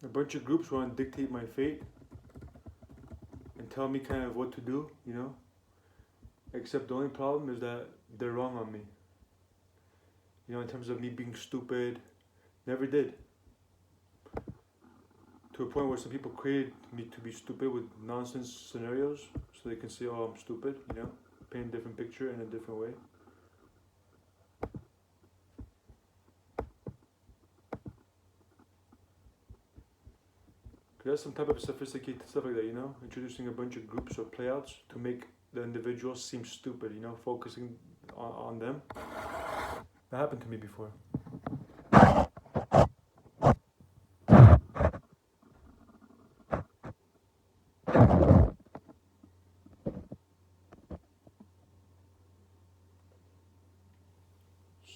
A bunch of groups want to dictate my fate and tell me kind of what to do, you know? Except the only problem is that they're wrong on me. You know, in terms of me being stupid, never did. To a point where some people created me to be stupid with nonsense scenarios so they can say, oh, I'm stupid, you know? Paint a different picture in a different way. That's some type of sophisticated stuff like that, you know? Introducing a bunch of groups or playouts to make the individuals seem stupid, you know? Focusing on them. That happened to me before.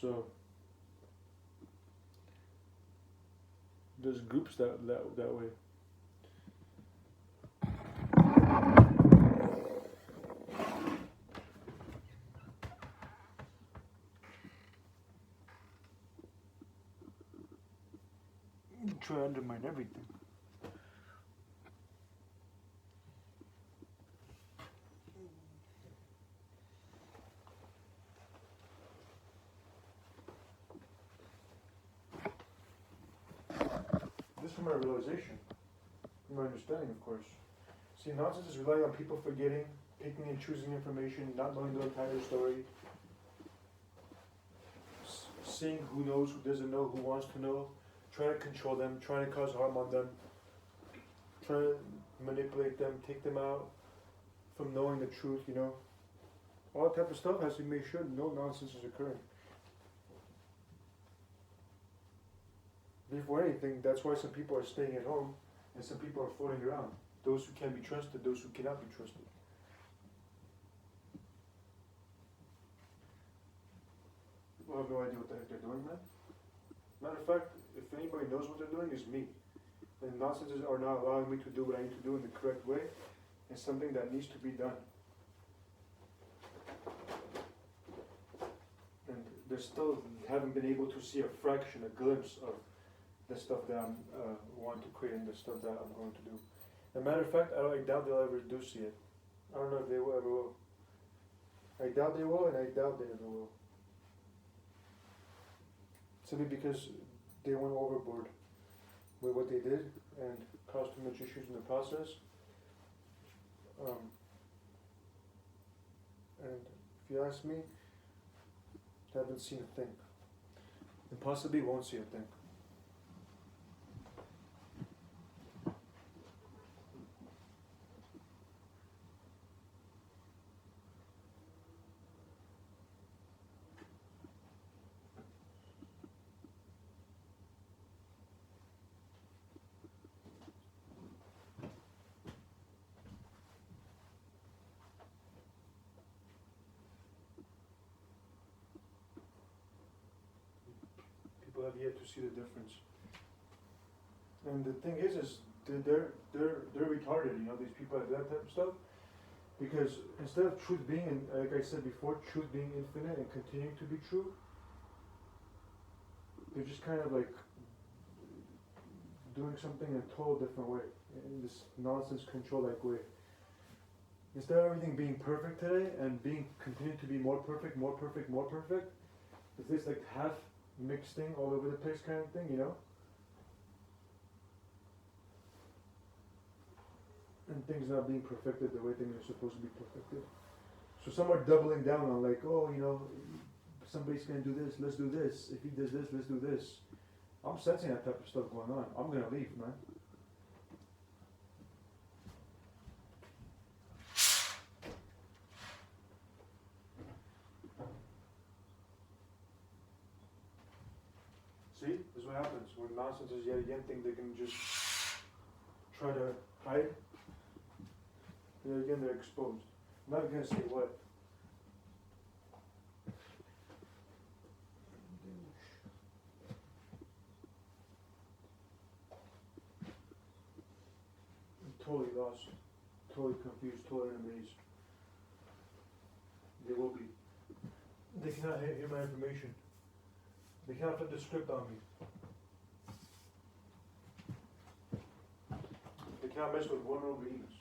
So there's groups that way. Try to undermine everything. This from my realization, from my understanding, of course. See, nonsense is relying on people forgetting, picking and choosing information, not knowing the entire story, seeing who knows, who doesn't know, who wants to know, trying to control them, trying to cause harm on them, trying to manipulate them, take them out from knowing the truth, you know. All that type of stuff has to make sure no nonsense is occurring. Before anything, that's why some people are staying at home and some people are floating around. Those who can be trusted, those who cannot be trusted. People have no idea what the heck they're doing, man. Matter of fact, if anybody knows what they're doing, it's me. And nonsenses are not allowing me to do what I need to do in the correct way. It's something that needs to be done. And they still haven't been able to see a fraction, a glimpse of the stuff that I'm want to create and the stuff that I'm going to do. As a matter of fact, I doubt they'll ever do see it. I don't know if they will ever will. I doubt they will, and I doubt they ever will. Simply because they went overboard with what they did and caused too much issues in the process. And if you ask me, I haven't seen a thing. And possibly won't see a thing. People have yet to see the difference. And the thing is they're retarded, you know, these people have that type of stuff. Because instead of truth being, like I said before, truth being infinite and continuing to be true, they're just kind of like doing something in a total different way, in this nonsense control-like way. Instead of everything being perfect today and continuing to be more perfect, it's this like half mixed thing all over the place kind of thing, you know? And things not being perfected the way things are supposed to be perfected. So some are doubling down on like, oh, you know, somebody's gonna do this, let's do this. If he does this, let's do this. I'm sensing that type of stuff going on. I'm gonna leave, man. See, this is what happens when nonsense is yet again think they can just try to hide. And again, they're exposed. I'm not gonna say what. I'm totally lost, totally confused, totally amazed. They will be. They cannot hear my information. They cannot flip the script on me. cannot mess with vulnerable beings.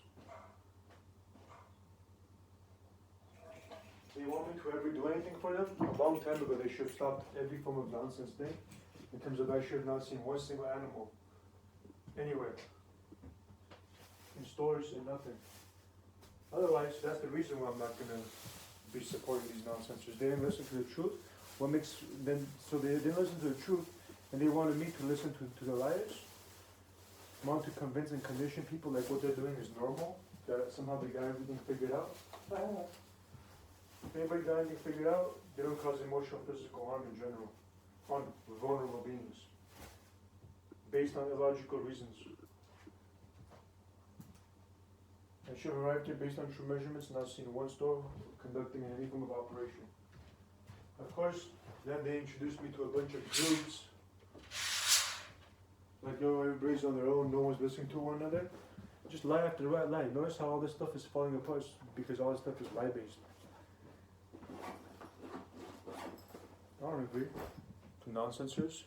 They want me to ever do anything for them? A long time ago they should have stopped every form of nonsense thing. In terms of I should have not seen one single animal anywhere. In stores and nothing. Otherwise, that's the reason why I'm not gonna be supporting these nonsensers. They didn't listen to the truth. So they didn't listen to the truth, and they wanted me to listen to the liars. Want to convince and condition people like what they're doing is normal. That somehow they got everything figured out. If anybody got anything figured out, they don't cause emotional, physical harm in general on vulnerable beings, based on illogical reasons. I should have arrived here based on true measurements, not seen one store conducting any form of operation. Of course, then they introduced me to a bunch of druids. Like, yo, everybody's on their own, no one's listening to one another. Just lie after lie. Notice how all this stuff is falling apart because all this stuff is lie-based. I don't agree. To nonsensers.